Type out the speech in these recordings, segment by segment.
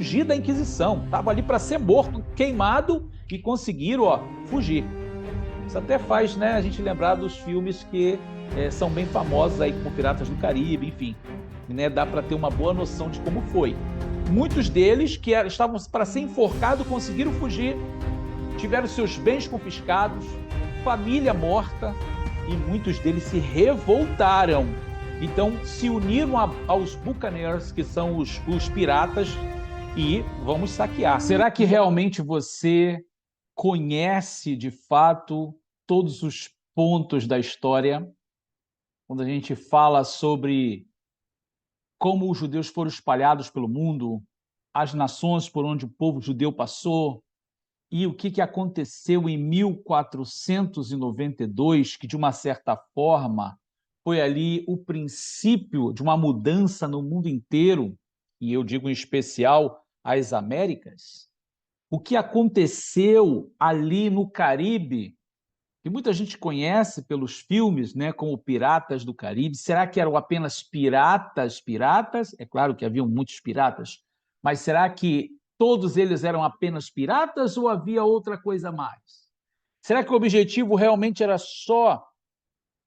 fugir da Inquisição. Estava ali para ser morto, queimado, e conseguiram, fugir. Isso até faz, né, a gente lembrar dos filmes que são bem famosos aí, como Piratas do Caribe, enfim. Né, dá para ter uma boa noção de como foi. Muitos deles que estavam para ser enforcados conseguiram fugir, tiveram seus bens confiscados, família morta, e muitos deles se revoltaram. Então, se uniram aos Buccaneers, que são os piratas, e vamos saquear. Será que realmente você conhece, de fato, todos os pontos da história? Quando a gente fala sobre como os judeus foram espalhados pelo mundo, as nações por onde o povo judeu passou, e o que aconteceu em 1492, que, de uma certa forma, foi ali o princípio de uma mudança no mundo inteiro, e eu digo em especial as Américas. O que aconteceu ali no Caribe, que muita gente conhece pelos filmes, né, como Piratas do Caribe. Será que eram apenas piratas? É claro que haviam muitos piratas, mas será que todos eles eram apenas piratas ou havia outra coisa a mais? Será que o objetivo realmente era só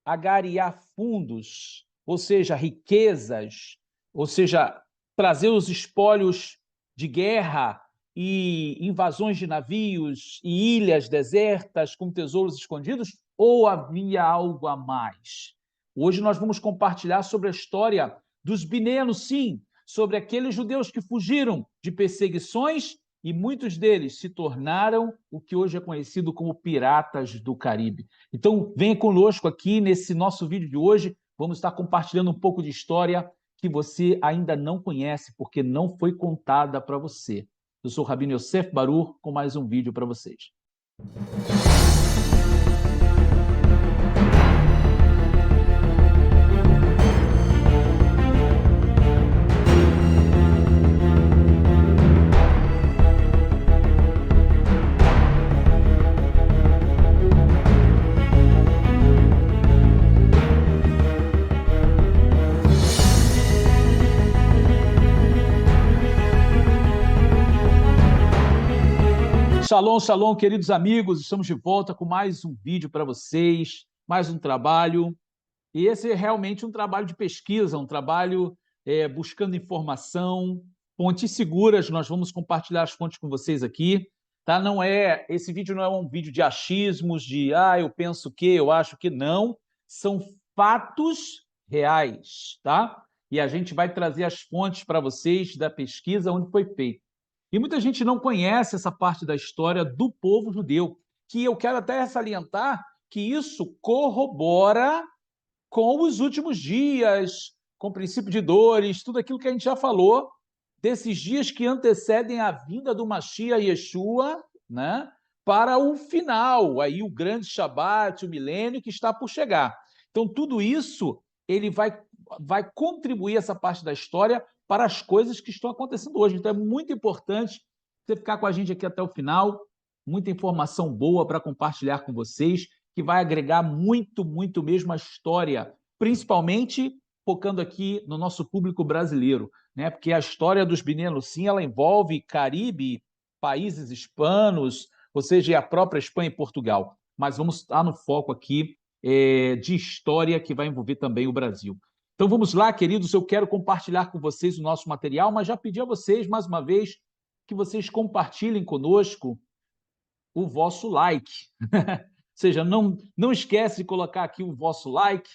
agariar fundos, ou seja, riquezas, ou seja, trazer os espólios de guerra e invasões de navios e ilhas desertas com tesouros escondidos, ou havia algo a mais? Hoje nós vamos compartilhar sobre a história dos binenos, sim, sobre aqueles judeus que fugiram de perseguições e muitos deles se tornaram o que hoje é conhecido como piratas do Caribe. Então, venha conosco aqui nesse nosso vídeo de hoje. Vamos estar compartilhando um pouco de história que você ainda não conhece, porque não foi contada para você. Eu sou o Rabino Yosef Barur, com mais um vídeo para vocês. Shalom, shalom, queridos amigos, estamos de volta com mais um vídeo para vocês, mais um trabalho, e esse é realmente um trabalho de pesquisa, um trabalho buscando informação, fontes seguras. Nós vamos compartilhar as fontes com vocês aqui, tá? Esse vídeo não é um vídeo de achismos, eu penso que, eu acho que, não, são fatos reais, tá? E a gente vai trazer as fontes para vocês da pesquisa onde foi feito. E muita gente não conhece essa parte da história do povo judeu, que eu quero até salientar que isso corrobora com os últimos dias, com o princípio de dores, tudo aquilo que a gente já falou, desses dias que antecedem a vinda do Mashiach Yeshua, né, para o final, aí o grande Shabat, o milênio que está por chegar. Então, tudo isso ele vai contribuir, essa parte da história, para as coisas que estão acontecendo hoje. Então, é muito importante você ficar com a gente aqui até o final, muita informação boa para compartilhar com vocês, que vai agregar muito, muito mesmo a história, principalmente focando aqui no nosso público brasileiro, né? Porque a história dos binenos, sim, ela envolve Caribe, países hispanos, ou seja, a própria Espanha e Portugal. Mas vamos estar no foco aqui de história, que vai envolver também o Brasil. Então vamos lá, queridos, eu quero compartilhar com vocês o nosso material, mas já pedi a vocês, mais uma vez, que vocês compartilhem conosco o vosso like. Ou seja, não esquece de colocar aqui o vosso like,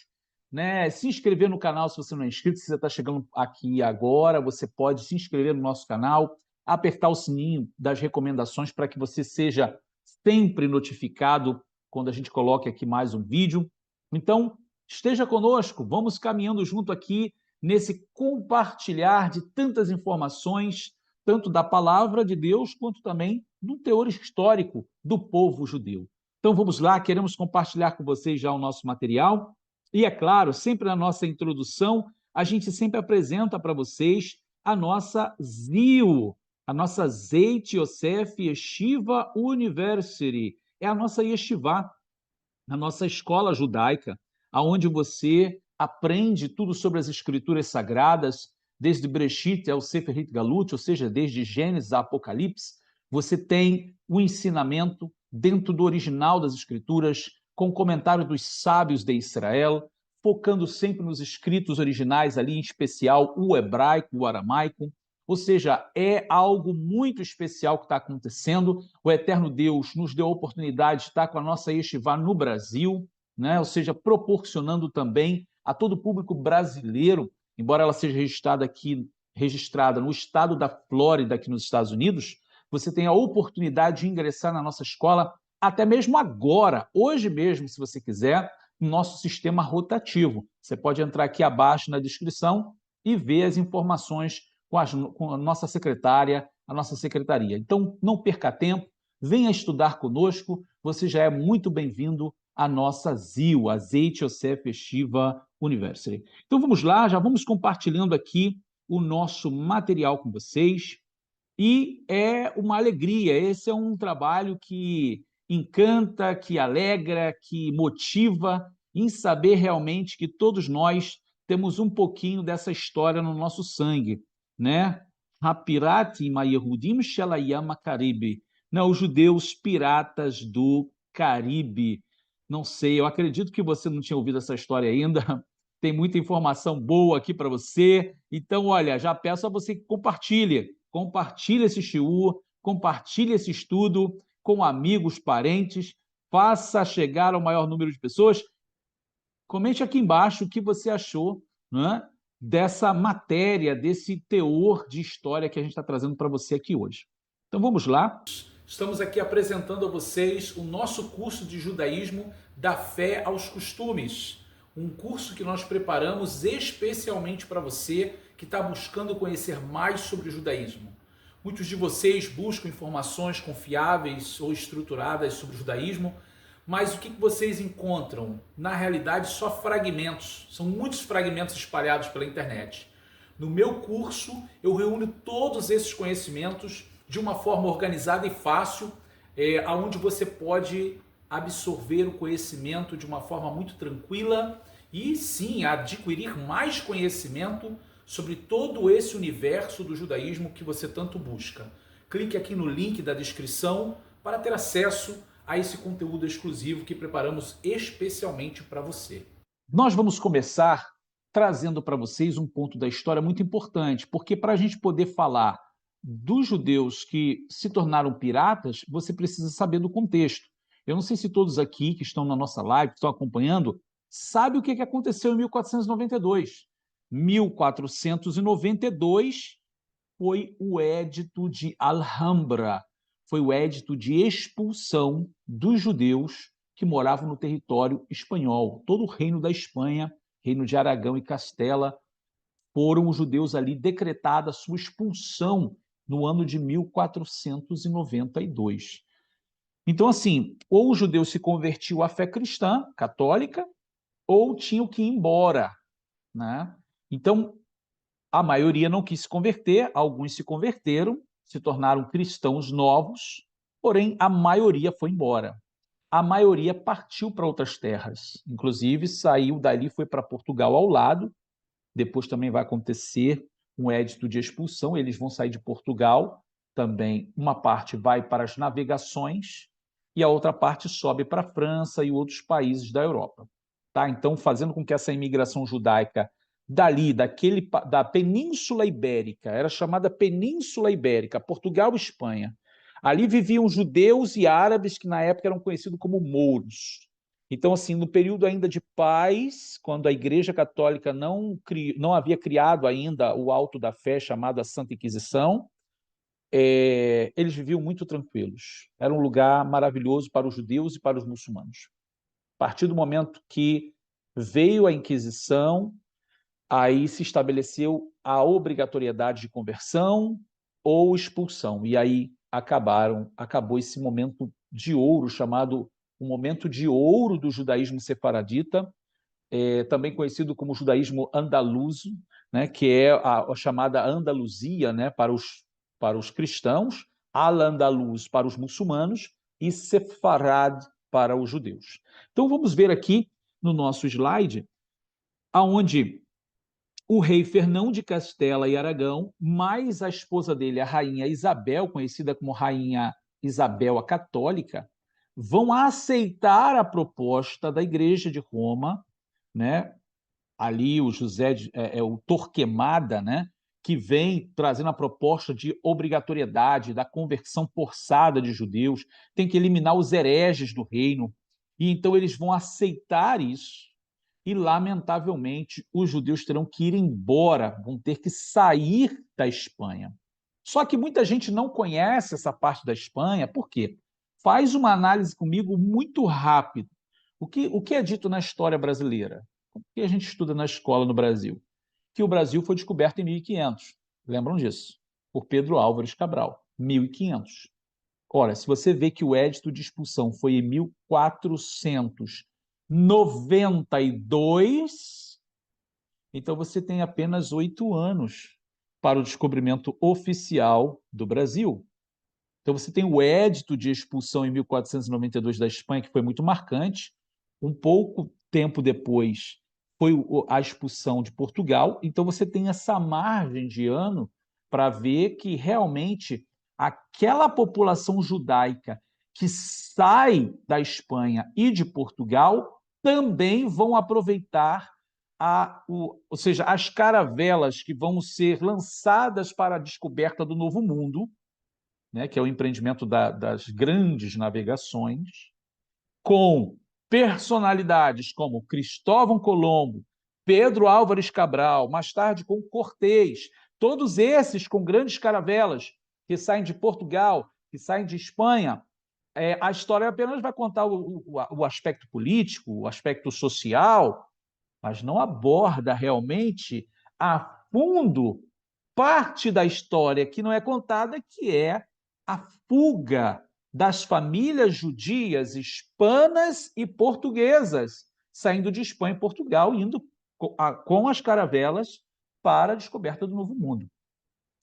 né? Se inscrever no canal se você não é inscrito. Se você está chegando aqui agora, você pode se inscrever no nosso canal, apertar o sininho das recomendações para que você seja sempre notificado quando a gente coloque aqui mais um vídeo. Então, esteja conosco, vamos caminhando junto aqui nesse compartilhar de tantas informações, tanto da palavra de Deus, quanto também do teor histórico do povo judeu. Então vamos lá, queremos compartilhar com vocês já o nosso material. E é claro, sempre na nossa introdução, a gente sempre apresenta para vocês a nossa ZIU, a nossa Zeit Yosef Yeshiva University. É a nossa yeshiva, a nossa escola judaica, onde você aprende tudo sobre as escrituras sagradas, desde Bereshit ao Sefer Galut, ou seja, desde Gênesis a Apocalipse, você tem o ensinamento dentro do original das Escrituras, com comentário dos sábios de Israel, focando sempre nos escritos originais ali, em especial o hebraico, o aramaico. Ou seja, é algo muito especial que está acontecendo. O eterno Deus nos deu a oportunidade de estar com a nossa Yeshivá no Brasil, né? Ou seja, proporcionando também a todo o público brasileiro, embora ela seja registrada no estado da Flórida, aqui nos Estados Unidos, você tem a oportunidade de ingressar na nossa escola até mesmo agora, hoje mesmo, se você quiser, no nosso sistema rotativo. Você pode entrar aqui abaixo na descrição e ver as informações com a nossa secretária, a nossa secretaria. Então, não perca tempo, venha estudar conosco, você já é muito bem-vindo à nossa ZIU, a Zeit Yosef Yeshiva University. Então, vamos lá, já vamos compartilhando aqui o nosso material com vocês, e é uma alegria, esse é um trabalho que encanta, que alegra, que motiva em saber realmente que todos nós temos um pouquinho dessa história no nosso sangue, né? Hapirati Mayehudim Shelayama Caribe, né? Os judeus piratas do Caribe. Não sei, eu acredito que você não tinha ouvido essa história ainda. Tem muita informação boa aqui para você. Então, olha, já peço a você que compartilhe esse shiur, compartilhe esse estudo com amigos, parentes, faça chegar ao maior número de pessoas. Comente aqui embaixo o que você achou, né, dessa matéria, desse teor de história que a gente está trazendo para você aqui hoje. Então vamos lá. Estamos aqui apresentando a vocês o nosso curso de judaísmo da fé aos costumes. Um curso que nós preparamos especialmente para você que está buscando conhecer mais sobre o judaísmo. Muitos de vocês buscam informações confiáveis ou estruturadas sobre o judaísmo, mas o que vocês encontram? Na realidade, só fragmentos. São muitos fragmentos espalhados pela internet. No meu curso, eu reúno todos esses conhecimentos de uma forma organizada e fácil, onde você pode absorver o conhecimento de uma forma muito tranquila e sim adquirir mais conhecimento sobre todo esse universo do judaísmo que você tanto busca. Clique aqui no link da descrição para ter acesso a esse conteúdo exclusivo que preparamos especialmente para você. Nós vamos começar trazendo para vocês um ponto da história muito importante, porque para a gente poder falar dos judeus que se tornaram piratas, você precisa saber do contexto. Eu não sei se todos aqui que estão na nossa live, que estão acompanhando, sabem o que aconteceu em 1492. 1492 foi o Édito de Alhambra, foi o édito de expulsão dos judeus que moravam no território espanhol. Todo o reino da Espanha, reino de Aragão e Castela, foram os judeus ali decretada a sua expulsão no ano de 1492. Então, assim, ou o judeu se convertiu à fé cristã, católica, ou tinham que ir embora, né? Então, a maioria não quis se converter, alguns se converteram, se tornaram cristãos novos, porém a maioria foi embora. A maioria partiu para outras terras, inclusive saiu dali, foi para Portugal ao lado. Depois também vai acontecer um édito de expulsão, eles vão sair de Portugal também. Uma parte vai para as navegações e a outra parte sobe para a França e outros países da Europa. Tá? Então, fazendo com que essa imigração judaica da Península Ibérica, era chamada Península Ibérica, Portugal e Espanha. Ali viviam judeus e árabes que na época eram conhecidos como mouros. Então, assim, no período ainda de paz, quando a Igreja Católica não havia criado ainda o auto da fé chamado a Santa Inquisição, eles viviam muito tranquilos. Era um lugar maravilhoso para os judeus e para os muçulmanos. A partir do momento que veio a Inquisição, aí se estabeleceu obrigatoriedade de conversão ou expulsão. E aí acabou esse momento de ouro, chamado o momento de ouro do judaísmo sefaradita, também conhecido como judaísmo andaluzo, né, que é a chamada Andaluzia, né, para os cristãos, Al-Andalus para os muçulmanos e Sefarad para os judeus. Então vamos ver aqui no nosso slide, aonde o rei Fernão de Castela e Aragão, mais a esposa dele, a rainha Isabel, conhecida como Rainha Isabel a Católica, vão aceitar a proposta da Igreja de Roma, né? Ali o o Torquemada, né? Que vem trazendo a proposta de obrigatoriedade da conversão forçada de judeus, tem que eliminar os hereges do reino, e então eles vão aceitar isso, e, lamentavelmente, os judeus terão que ir embora, vão ter que sair da Espanha. Só que muita gente não conhece essa parte da Espanha, por quê? Faz uma análise comigo muito rápido. O que é dito na história brasileira? O que a gente estuda na escola no Brasil? Que o Brasil foi descoberto em 1500. Lembram disso? Por Pedro Álvares Cabral, 1500. Ora, se você vê que o edito de expulsão foi em 1492, então você tem apenas 8 anos para o descobrimento oficial do Brasil. Então você tem o edito de expulsão em 1492 da Espanha, que foi muito marcante. Um pouco tempo depois foi a expulsão de Portugal. Então você tem essa margem de ano para ver que realmente aquela população judaica que sai da Espanha e de Portugal também vão aproveitar ou seja, as caravelas que vão ser lançadas para a descoberta do Novo Mundo, né, que é o empreendimento das grandes navegações, com personalidades como Cristóvão Colombo, Pedro Álvares Cabral, mais tarde com Cortés, todos esses com grandes caravelas que saem de Portugal, que saem de Espanha. A história apenas vai contar o aspecto político, o aspecto social, mas não aborda realmente a fundo parte da história que não é contada, que é a fuga das famílias judias hispanas e portuguesas, saindo de Espanha e Portugal, indo com as caravelas para a descoberta do Novo Mundo.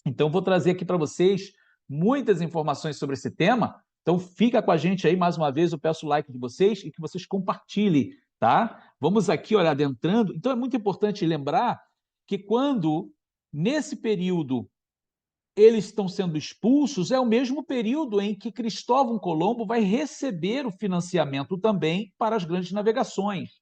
Então, vou trazer aqui para vocês muitas informações sobre esse tema. Então, fica com a gente aí, mais uma vez, eu peço o like de vocês e que vocês compartilhem, tá? Vamos aqui, olha, adentrando. Então, é muito importante lembrar que quando, nesse período, eles estão sendo expulsos, é o mesmo período em que Cristóvão Colombo vai receber o financiamento também para as grandes navegações.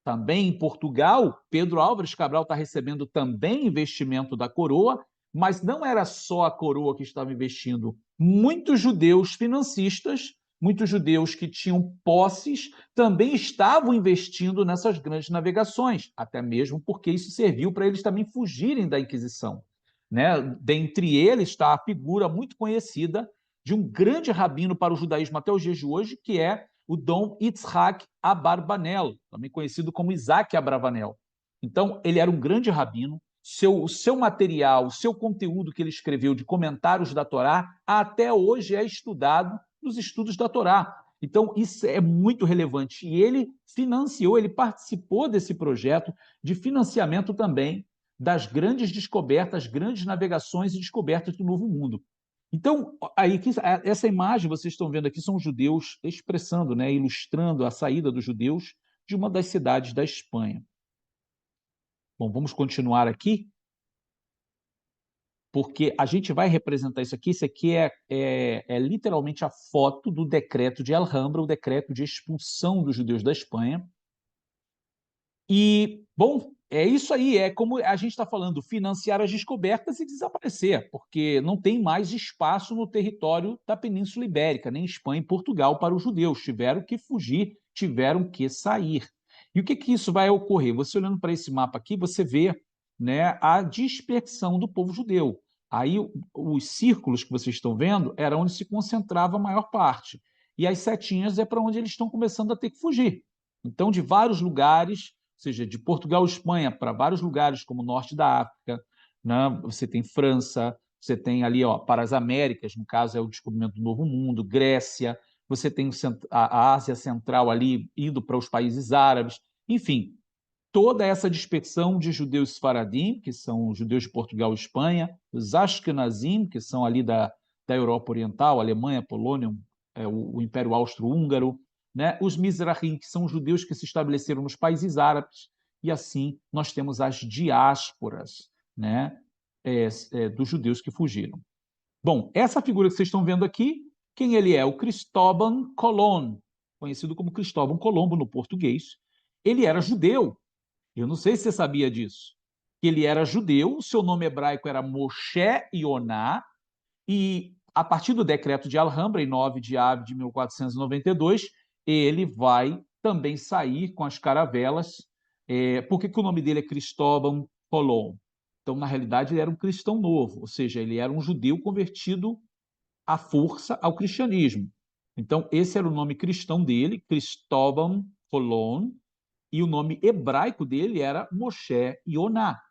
Também em Portugal, Pedro Álvares Cabral está recebendo também investimento da coroa, mas não era só a coroa que estava investindo. Muitos judeus financistas, muitos judeus que tinham posses, também estavam investindo nessas grandes navegações, até mesmo porque isso serviu para eles também fugirem da Inquisição. Né? Dentre eles está a figura muito conhecida de um grande rabino para o judaísmo até os dias de hoje, que é o Dom Yitzhak Abarbanel, também conhecido como Isaac Abravanel. Então, ele era um grande rabino, o seu material, o seu conteúdo que ele escreveu de comentários da Torá, até hoje é estudado nos estudos da Torá. Então, isso é muito relevante. E ele financiou, ele participou desse projeto de financiamento também das grandes descobertas, grandes navegações e descobertas do Novo Mundo. Então, aí, essa imagem que vocês estão vendo aqui são os judeus expressando, né, ilustrando a saída dos judeus de uma das cidades da Espanha. Bom, vamos continuar aqui, porque a gente vai representar isso aqui. Isso aqui é literalmente a foto do decreto de Alhambra, o decreto de expulsão dos judeus da Espanha. E, bom, é isso aí, é como a gente está falando, financiar as descobertas e desaparecer, porque não tem mais espaço no território da Península Ibérica, nem Espanha e Portugal para os judeus. Tiveram que fugir, tiveram que sair. E o que isso vai ocorrer? Você olhando para esse mapa aqui, você vê, né, a dispersão do povo judeu. Aí os círculos que vocês estão vendo era onde se concentrava a maior parte. E as setinhas é para onde eles estão começando a ter que fugir. Então, de vários lugares, ou seja, de Portugal, Espanha, para vários lugares, como o norte da África, né? Você tem França, você tem ali, ó, para as Américas, no caso é o descobrimento do Novo Mundo, Grécia, você tem a Ásia Central ali, indo para os países árabes, enfim, toda essa dispersão de judeus Sfaradim, que são os judeus de Portugal e Espanha, os Ashkenazim, que são ali da Europa Oriental, Alemanha, Polônia, o Império Austro-Húngaro, né? Os Mizrahim, que são os judeus que se estabeleceram nos países árabes, e assim nós temos as diásporas, né, dos judeus que fugiram. Bom, essa figura que vocês estão vendo aqui, quem ele é? O Cristóvão Colón, conhecido como Cristóvão Colombo no português. Ele era judeu. Eu não sei se você sabia disso. Ele era judeu, seu nome hebraico era Moshe Yonah, e a partir do decreto de Alhambra, em 9 de abril de 1492, ele vai também sair com as caravelas. Por que o nome dele é Cristóvão Colón? Então, na realidade, ele era um cristão novo, ou seja, ele era um judeu convertido à força ao cristianismo. Então, esse era o nome cristão dele, Cristóvão Colón, e o nome hebraico dele era Moshe Yonah.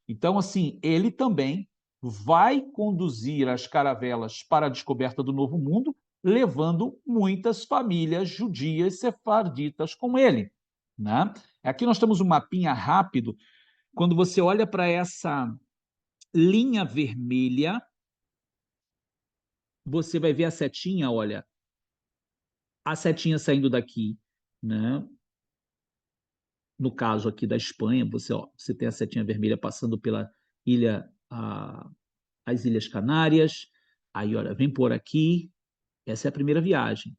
Então, assim, ele também vai conduzir as caravelas para a descoberta do Novo Mundo, levando muitas famílias judias sefarditas com ele, né? Aqui nós temos um mapinha rápido. Quando você olha para essa linha vermelha, você vai ver a setinha, olha, a setinha saindo daqui, né? No caso aqui da Espanha, você tem a setinha vermelha passando pela ilha, as Ilhas Canárias, aí, olha, vem por aqui, essa é a primeira viagem.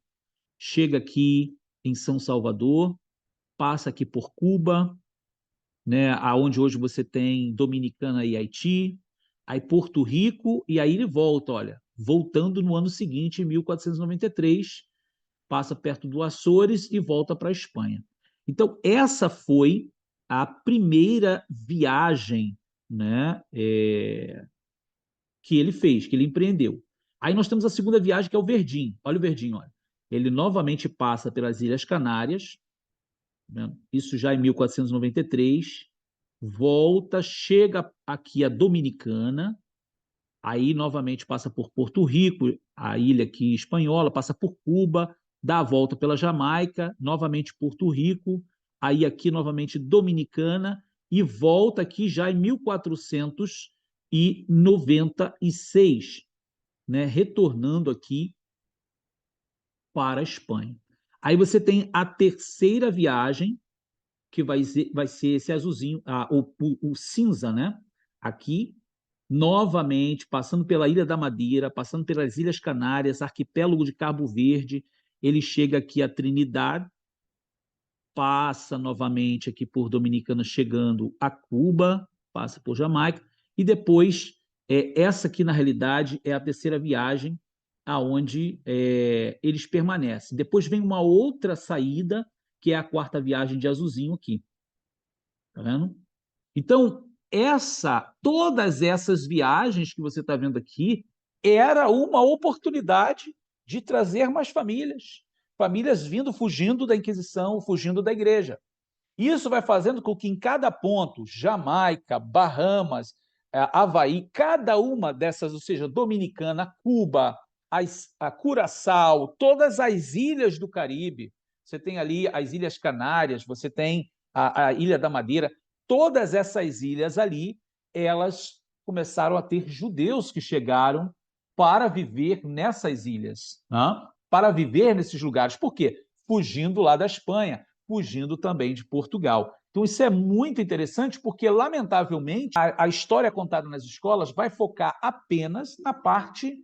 Chega aqui em São Salvador, passa aqui por Cuba, né, aonde hoje você tem Dominicana e Haiti, aí Porto Rico, e aí ele volta, olha, voltando no ano seguinte, em 1493, passa perto do Açores e volta para a Espanha. Então, essa foi a primeira viagem, né, que ele fez, que ele empreendeu. Aí nós temos a segunda viagem, que é o Verdim. Olha o Verdim, olha. Ele novamente passa pelas Ilhas Canárias, né, isso já em 1493, volta, chega aqui a Dominicana, aí novamente passa por Porto Rico, a ilha aqui espanhola, passa por Cuba, dá a volta pela Jamaica, novamente Porto Rico, aí aqui novamente Dominicana, e volta aqui já em 1496, né, retornando aqui para a Espanha. Aí você tem a terceira viagem, que vai ser esse azulzinho, o cinza, né? Aqui, novamente, passando pela Ilha da Madeira, passando pelas Ilhas Canárias, arquipélago de Cabo Verde, ele chega aqui a Trinidad, passa novamente aqui por Dominicana, chegando a Cuba, passa por Jamaica, e depois, essa aqui, na realidade, é a terceira viagem, aonde eles permanecem. Depois vem uma outra saída, que é a quarta viagem de Azulzinho aqui. Tá vendo? Então, todas essas viagens que você está vendo aqui, era uma oportunidade de trazer mais famílias, famílias vindo, fugindo da Inquisição, fugindo da igreja. Isso vai fazendo com que em cada ponto, Jamaica, Bahamas, Havaí, cada uma dessas, ou seja, Dominicana, Cuba, a Curaçao, todas as ilhas do Caribe, você tem ali as Ilhas Canárias, você tem a Ilha da Madeira, todas essas ilhas ali, elas começaram a ter judeus que chegaram para viver nessas ilhas, né? Para viver nesses lugares. Por quê? Fugindo lá da Espanha, fugindo também de Portugal. Então, isso é muito interessante porque, lamentavelmente, a história contada nas escolas vai focar apenas na parte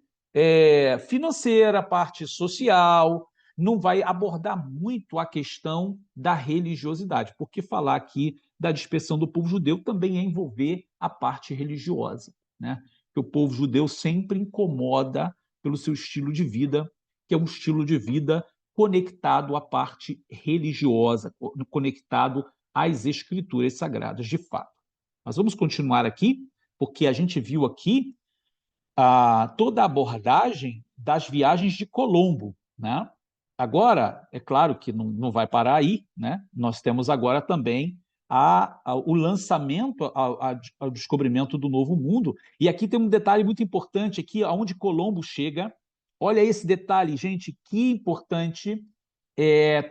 financeira, parte social, não vai abordar muito a questão da religiosidade, porque falar aqui da dispersão do povo judeu também é envolver a parte religiosa, né? Porque o povo judeu sempre incomoda pelo seu estilo de vida, que é um estilo de vida conectado à parte religiosa, conectado às escrituras sagradas, de fato. Mas vamos continuar aqui, porque a gente viu aqui toda a abordagem das viagens de Colombo, né? Agora, é claro que não vai parar aí, né? Nós temos agora também o lançamento, ao descobrimento do Novo Mundo. E aqui tem um detalhe muito importante, aqui aonde Colombo chega. Olha esse detalhe, gente, que importante.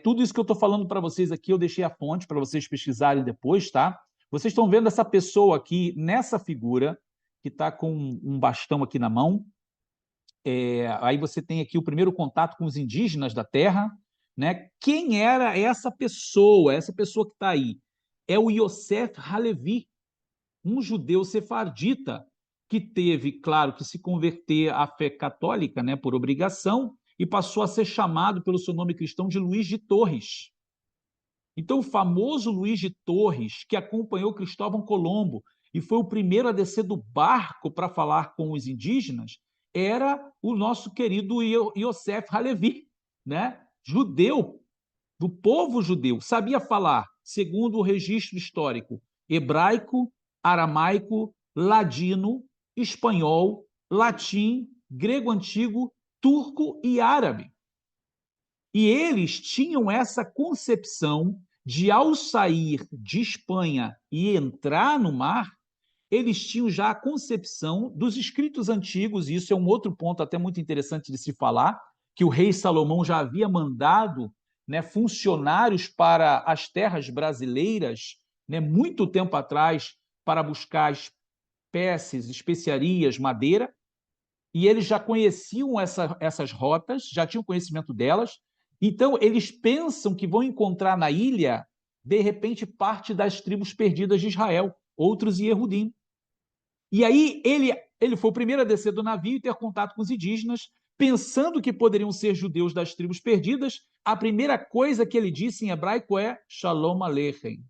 Tudo isso que eu estou falando para vocês aqui, eu deixei a fonte para vocês pesquisarem depois, tá? Vocês estão vendo essa pessoa aqui, nessa figura, que está com um bastão aqui na mão. Aí você tem aqui o primeiro contato com os indígenas da terra, né? Quem era essa pessoa que está aí? é o Yosef Halevi, um judeu sefardita que teve, claro, que se converter à fé católica, né, por obrigação, e passou a ser chamado pelo seu nome cristão de Luís de Torres. Então, o famoso Luís de Torres, que acompanhou Cristóvão Colombo e foi o primeiro a descer do barco para falar com os indígenas, era o nosso querido Yosef Halevi, né? Judeu, do povo judeu, sabia falar, segundo o registro histórico, hebraico, aramaico, ladino, espanhol, latim, grego antigo, turco e árabe. E eles tinham essa concepção de, ao sair de Espanha e entrar no mar, eles tinham já a concepção dos escritos antigos, e isso é um outro ponto até muito interessante de se falar, que o rei Salomão já havia mandado, né, funcionários para as terras brasileiras, né, muito tempo atrás, para buscar espécies, especiarias, madeira, e eles já conheciam essas rotas, já tinham conhecimento delas, então eles pensam que vão encontrar na ilha, de repente, parte das tribos perdidas de Israel, outros Yehudim. E aí ele foi o primeiro a descer do navio e ter contato com os indígenas, pensando que poderiam ser judeus das tribos perdidas. A primeira coisa que ele disse em hebraico é Shalom Aleichem.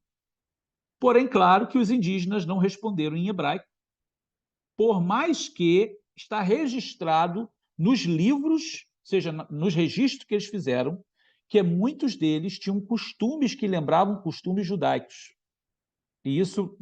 Porém, claro que os indígenas não responderam em hebraico, por mais que está registrado nos livros, ou seja, nos registros que eles fizeram, que muitos deles tinham costumes que lembravam costumes judaicos. E isso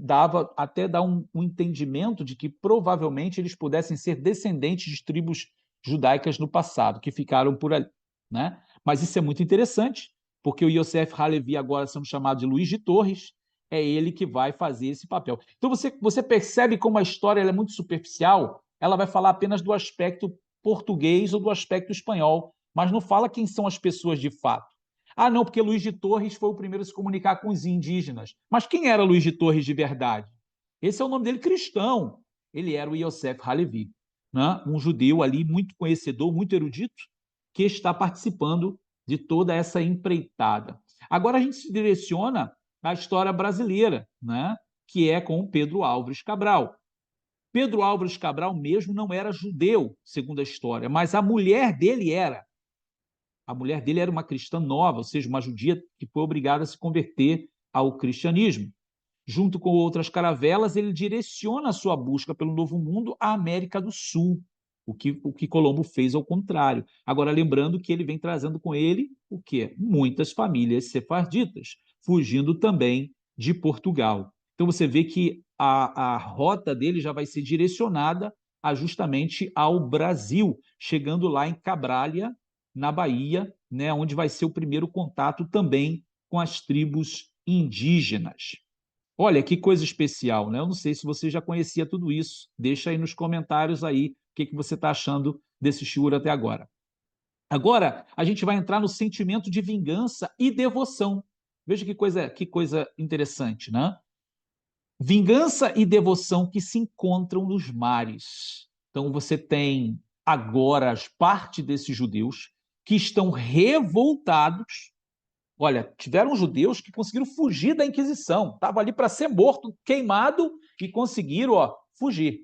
até dá um entendimento de que provavelmente eles pudessem ser descendentes de tribos judaicas no passado, que ficaram por ali, né? Mas isso é muito interessante, porque o Yosef Halevi, agora sendo chamado de Luís de Torres, é ele que vai fazer esse papel. Então você percebe como a história é muito superficial, ela vai falar apenas do aspecto português ou do aspecto espanhol, mas não fala quem são as pessoas de fato. Ah, não, porque Luís de Torres foi o primeiro a se comunicar com os indígenas. Mas quem era Luís de Torres de verdade? Esse é o nome dele cristão. Ele era o Yosef Halevi, né? Um judeu ali muito conhecedor, muito erudito, que está participando de toda essa empreitada. Agora a gente se direciona à história brasileira, né? Que é com Pedro Álvares Cabral. Pedro Álvares Cabral mesmo não era judeu, segundo a história, mas a mulher dele era. A mulher dele era uma cristã nova, ou seja, uma judia que foi obrigada a se converter ao cristianismo. Junto com outras caravelas, ele direciona a sua busca pelo Novo Mundo à América do Sul, o que Colombo fez ao contrário. Agora, lembrando que ele vem trazendo com ele o quê? Muitas famílias sefarditas, fugindo também de Portugal. Então, você vê que a rota dele já vai ser direcionada justamente ao Brasil, chegando lá em Cabralha, na Bahia, né, onde vai ser o primeiro contato também com as tribos indígenas. Olha, que coisa especial, né? Eu não sei se você já conhecia tudo isso. Deixa aí nos comentários aí o que você está achando desse shiur até agora. Agora, a gente vai entrar no sentimento de vingança e devoção. Veja que coisa interessante, né? Vingança e devoção que se encontram nos mares. Então, você tem agora as parte desses judeus que estão revoltados. Olha, tiveram judeus que conseguiram fugir da Inquisição. Estava ali para ser morto, queimado, e conseguiram fugir.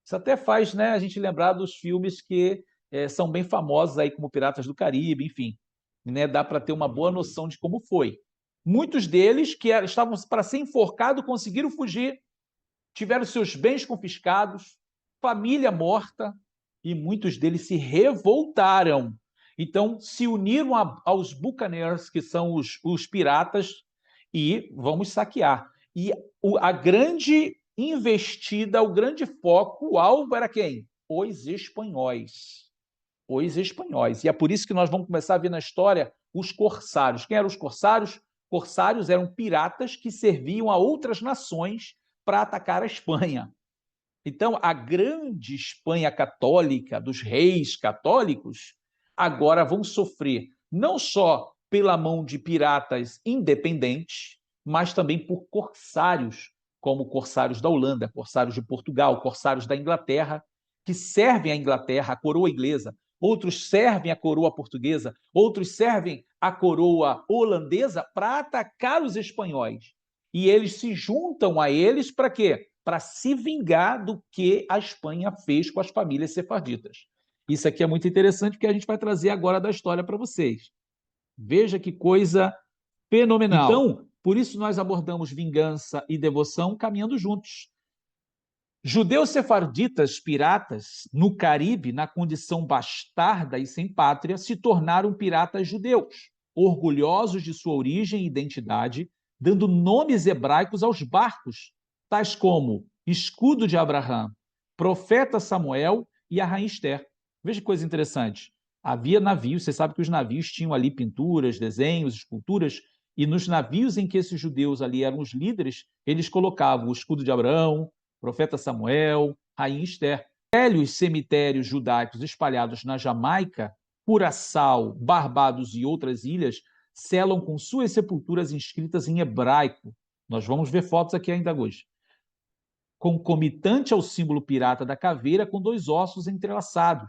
Isso até faz, né, a gente lembrar dos filmes que são bem famosos aí, como Piratas do Caribe, enfim. Né, dá para ter uma boa noção de como foi. Muitos deles que estavam para ser enforcados conseguiram fugir, tiveram seus bens confiscados, família morta, e muitos deles se revoltaram. Então, se uniram aos buccaneers, que são os piratas, e vamos saquear. E a grande investida, o grande foco, o alvo era quem? Os espanhóis. Os espanhóis. E é por isso que nós vamos começar a ver na história os corsários. Quem eram os corsários? Corsários eram piratas que serviam a outras nações para atacar a Espanha. Então, a grande Espanha católica, dos reis católicos, agora vão sofrer não só pela mão de piratas independentes, mas também por corsários, como corsários da Holanda, corsários de Portugal, corsários da Inglaterra, que servem à Inglaterra, a coroa inglesa, outros servem a coroa portuguesa, outros servem a coroa holandesa para atacar os espanhóis. e eles se juntam a eles para quê? Para se vingar do que a Espanha fez com as famílias sefarditas. Isso aqui é muito interessante, porque a gente vai trazer agora da história para vocês. Veja que coisa fenomenal. Então, por isso nós abordamos vingança e devoção caminhando juntos. Judeus sefarditas piratas no Caribe, na condição bastarda e sem pátria, se tornaram piratas judeus, orgulhosos de sua origem e identidade, dando nomes hebraicos aos barcos, tais como Escudo de Abraão, Profeta Samuel e a Rainha Esther. Veja que coisa interessante. Havia navios, você sabe que os navios tinham ali pinturas, desenhos, esculturas, e nos navios em que esses judeus ali eram os líderes, eles colocavam o escudo de Abraão, Profeta Samuel, Rainha Esther. Velhos cemitérios judaicos espalhados na Jamaica, Curaçao, Barbados e outras ilhas selam com suas sepulturas inscritas em hebraico. Nós vamos ver fotos aqui ainda hoje. Concomitante ao símbolo pirata da caveira com dois ossos entrelaçados.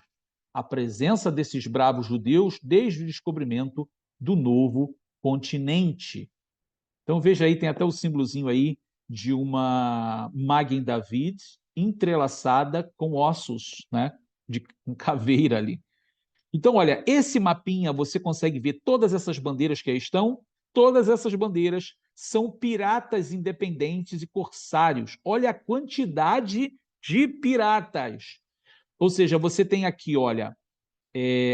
A presença desses bravos judeus desde o descobrimento do novo continente. Então veja aí, tem até o símbolozinho aí de uma Magen David entrelaçada com ossos, né, de caveira ali. Então, olha, esse mapinha você consegue ver todas essas bandeiras que aí estão. Todas essas bandeiras são piratas independentes e corsários. Olha a quantidade de piratas. Ou seja, você tem aqui, olha,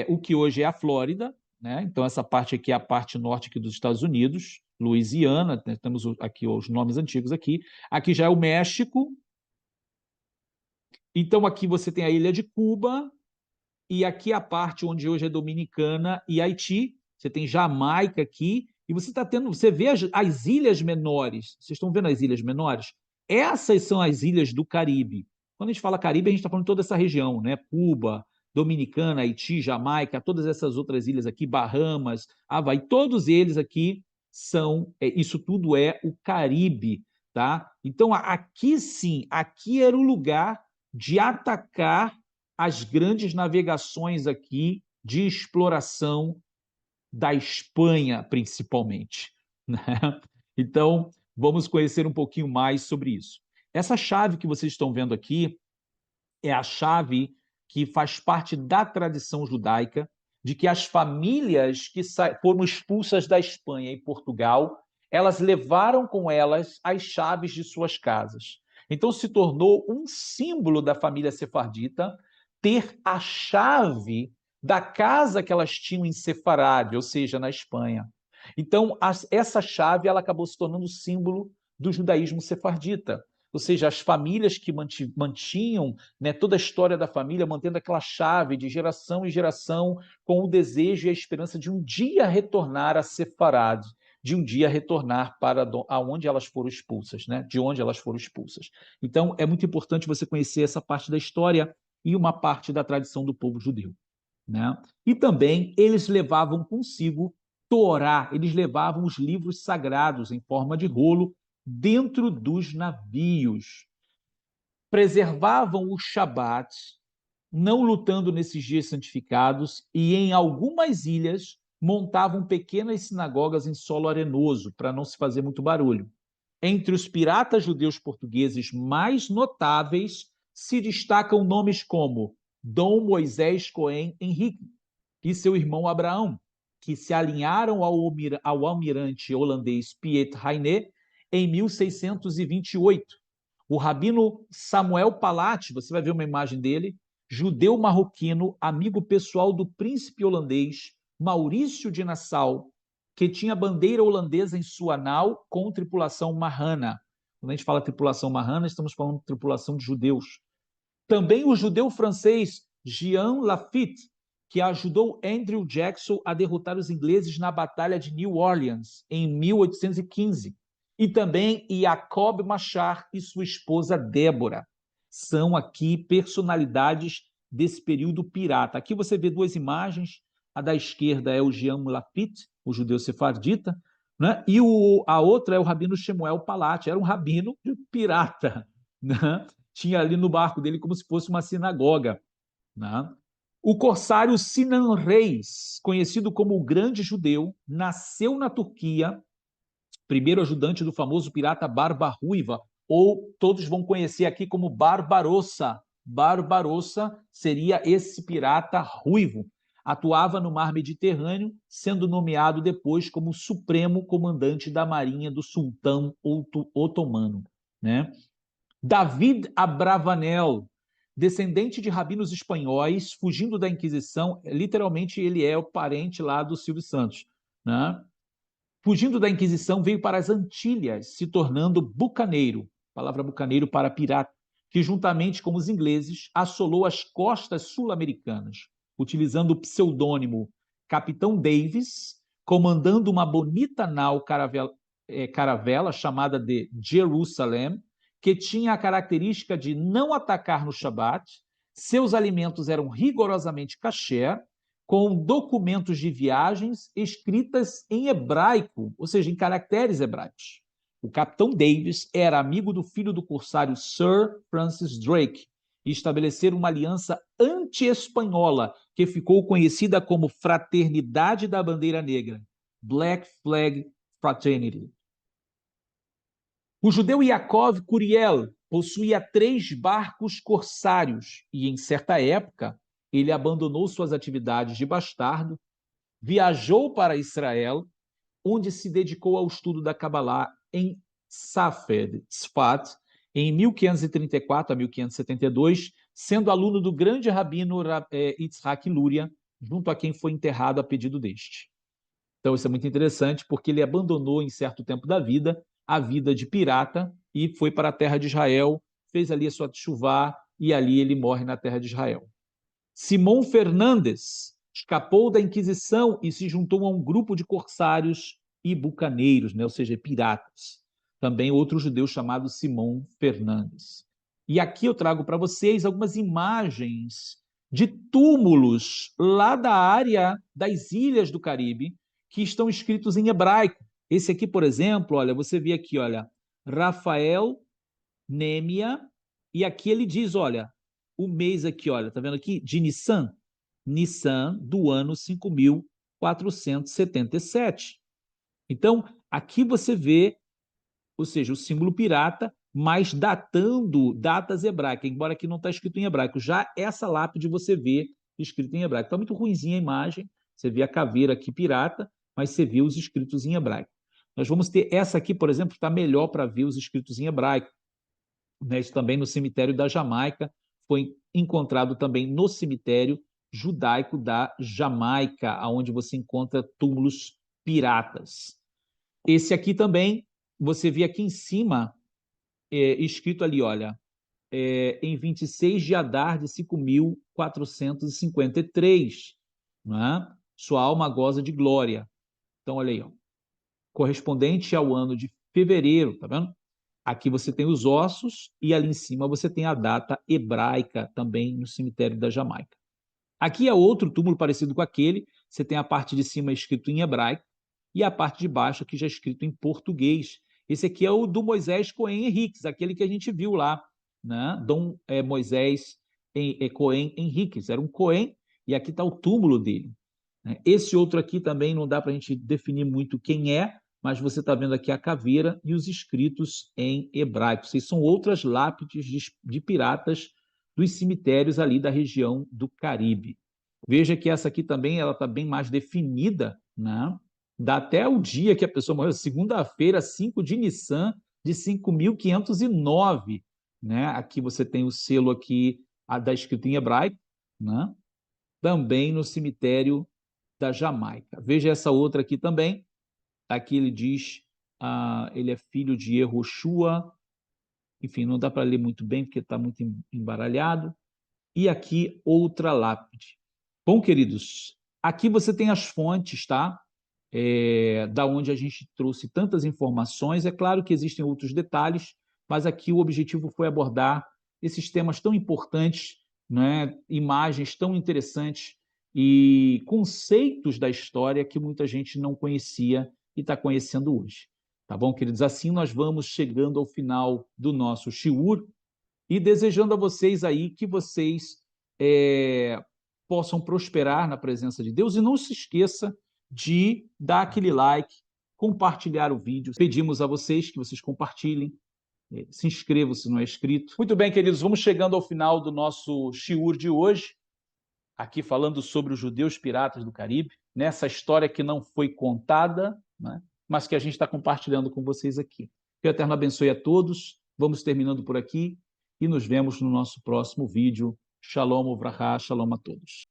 o que hoje é a Flórida, né? Então essa parte aqui é a parte norte aqui dos Estados Unidos, Louisiana, né? Temos aqui os nomes antigos aqui. Aqui já é o México. Então aqui você tem a ilha de Cuba e aqui a parte onde hoje é Dominicana e Haiti. Você tem Jamaica aqui e você está tendo, você vê as ilhas menores. Vocês estão vendo as ilhas menores? Essas são as ilhas do Caribe. Quando a gente fala Caribe, a gente está falando de toda essa região, né? Cuba, Dominicana, Haiti, Jamaica, todas essas outras ilhas aqui, Bahamas, Havaí, todos eles aqui são, isso tudo é o Caribe, tá? Então aqui sim, aqui era o lugar de atacar as grandes navegações aqui de exploração da Espanha, principalmente, né? Então, vamos conhecer um pouquinho mais sobre isso. Essa chave que vocês estão vendo aqui é a chave que faz parte da tradição judaica de que as famílias que foram expulsas da Espanha e Portugal, elas levaram com elas as chaves de suas casas. Então se tornou um símbolo da família sefardita ter a chave da casa que elas tinham em Sefarad, ou seja, na Espanha. Então essa chave ela acabou se tornando símbolo do judaísmo sefardita. Ou seja, as famílias que mantinham, né, toda a história da família, mantendo aquela chave de geração em geração, com o desejo e a esperança de um dia retornar a Sefarad, de um dia retornar para aonde elas foram expulsas, né, de onde elas foram expulsas. Então, é muito importante você conhecer essa parte da história e uma parte da tradição do povo judeu, né? E também eles levavam consigo Torá, eles levavam os livros sagrados em forma de rolo dentro dos navios. Preservavam o Shabat, não lutando nesses dias santificados, e em algumas ilhas montavam pequenas sinagogas em solo arenoso, para não se fazer muito barulho. Entre os piratas judeus portugueses mais notáveis se destacam nomes como Dom Moisés Cohen Henrique e seu irmão Abraão, que se alinharam ao almirante holandês Piet Heine em 1628. O rabino Samuel Palat, você vai ver uma imagem dele, judeu marroquino, amigo pessoal do príncipe holandês Maurício de Nassau, que tinha bandeira holandesa em sua nau com tripulação marrana. Quando a gente fala tripulação marrana, estamos falando de tripulação de judeus. Também o judeu francês Jean Lafitte, que ajudou Andrew Jackson a derrotar os ingleses na Batalha de New Orleans, em 1815. E também Jacob Machar e sua esposa Débora. São aqui personalidades desse período pirata. Aqui você vê duas imagens. A da esquerda é o Jean Lafitte, o judeu sefardita, né? E a outra é o rabino Shemuel Palat, era um rabino pirata, né? Tinha ali no barco dele como se fosse uma sinagoga, né? O corsário Sinan Reis, conhecido como o Grande Judeu, nasceu na Turquia primeiro ajudante do famoso pirata Barba Ruiva, ou todos vão conhecer aqui como Barbarossa. Barbarossa seria esse pirata ruivo. Atuava no mar Mediterrâneo, sendo nomeado depois como supremo comandante da marinha do sultão otomano, né? David Abravanel, descendente de rabinos espanhóis, fugindo da Inquisição, literalmente ele é o parente lá do Silvio Santos, né? Fugindo da Inquisição, veio para as Antilhas, se tornando bucaneiro, palavra bucaneiro para pirata, que juntamente com os ingleses assolou as costas sul-americanas, utilizando o pseudônimo Capitão Davis, comandando uma bonita nau caravela chamada de Jerusalém, que tinha a característica de não atacar no Shabat, seus alimentos eram rigorosamente kasher, com documentos de viagens escritas em hebraico, ou seja, em caracteres hebraicos. O capitão Davis era amigo do filho do corsário Sir Francis Drake e estabeleceram uma aliança anti-espanhola que ficou conhecida como Fraternidade da Bandeira Negra, Black Flag Fraternity. O judeu Yaakov Curiel possuía 3 barcos corsários e, em certa época, ele abandonou suas atividades de bastardo, viajou para Israel, onde se dedicou ao estudo da Kabbalah em Safed, Tzfat, em 1534 a 1572, sendo aluno do grande rabino Yitzhak Luria, junto a quem foi enterrado a pedido deste. Então, isso é muito interessante, porque ele abandonou, em certo tempo da vida, a vida de pirata e foi para a terra de Israel, fez ali a sua teshuvá e ali ele morre na terra de Israel. Simão Fernandes escapou da Inquisição e se juntou a um grupo de corsários e bucaneiros, né? Ou seja, piratas. Também outro judeu chamado Simão Fernandes. E aqui eu trago para vocês algumas imagens de túmulos lá da área das ilhas do Caribe que estão escritos em hebraico. Esse aqui, por exemplo, olha, você vê aqui, olha, Rafael Nêmia, e aqui ele diz, olha, o mês aqui, olha, tá vendo aqui? De Nissan. Nissan do ano 5477. Então, aqui você vê, ou seja, o símbolo pirata, mas datando datas hebraicas, embora aqui não está escrito em hebraico. Já essa lápide você vê escrito em hebraico. Está muito ruimzinha a imagem, você vê a caveira aqui pirata, mas você vê os escritos em hebraico. Nós vamos ter essa aqui, por exemplo, está melhor para ver os escritos em hebraico. Isso também no cemitério da Jamaica, foi encontrado também no cemitério judaico da Jamaica, onde você encontra túmulos piratas. Esse aqui também, você vê aqui em cima, escrito ali, olha, em 26 de Adar de 5.453, né? Sua alma goza de glória. Então, olha aí, ó, correspondente ao ano de fevereiro, tá vendo? Aqui você tem os ossos e ali em cima você tem a data hebraica também no cemitério da Jamaica. Aqui é outro túmulo parecido com aquele, você tem a parte de cima escrito em hebraico e a parte de baixo aqui já escrito em português. Esse aqui é o do Moisés Cohen Henriques, aquele que a gente viu lá, né? Dom Moisés Cohen Henriques, era um Cohen e aqui está o túmulo dele. Esse outro aqui também não dá para a gente definir muito quem é, mas você está vendo aqui a caveira e os escritos em hebraico. Essas são outras lápides de piratas dos cemitérios ali da região do Caribe. Veja que essa aqui também ela está bem mais definida, né? Dá até o dia que a pessoa morreu, segunda-feira, 5 de Nissan, de 5.509. Né? Aqui você tem o selo aqui da escrita em hebraico, né? Também no cemitério da Jamaica. Veja essa outra aqui também. Aqui ele diz, ele é filho de Yehoshua, enfim, não dá para ler muito bem porque está muito embaralhado. E aqui outra lápide. Bom, queridos, aqui você tem as fontes, tá? Da onde a gente trouxe tantas informações. É claro que existem outros detalhes, mas aqui o objetivo foi abordar esses temas tão importantes, né? Imagens tão interessantes e conceitos da história que muita gente não conhecia e está conhecendo hoje. Tá bom, queridos? Assim nós vamos chegando ao final do nosso shiur e desejando a vocês aí que vocês possam prosperar na presença de Deus e não se esqueça de dar aquele like, compartilhar o vídeo. Pedimos a vocês que vocês compartilhem, se inscrevam se não é inscrito. Muito bem, queridos, vamos chegando ao final do nosso shiur de hoje, aqui falando sobre os judeus piratas do Caribe, nessa história que não foi contada, né, mas que a gente está compartilhando com vocês aqui. Que o Eterno abençoe a todos. Vamos terminando por aqui e nos vemos no nosso próximo vídeo. Shalom, Uvrahá, shalom a todos.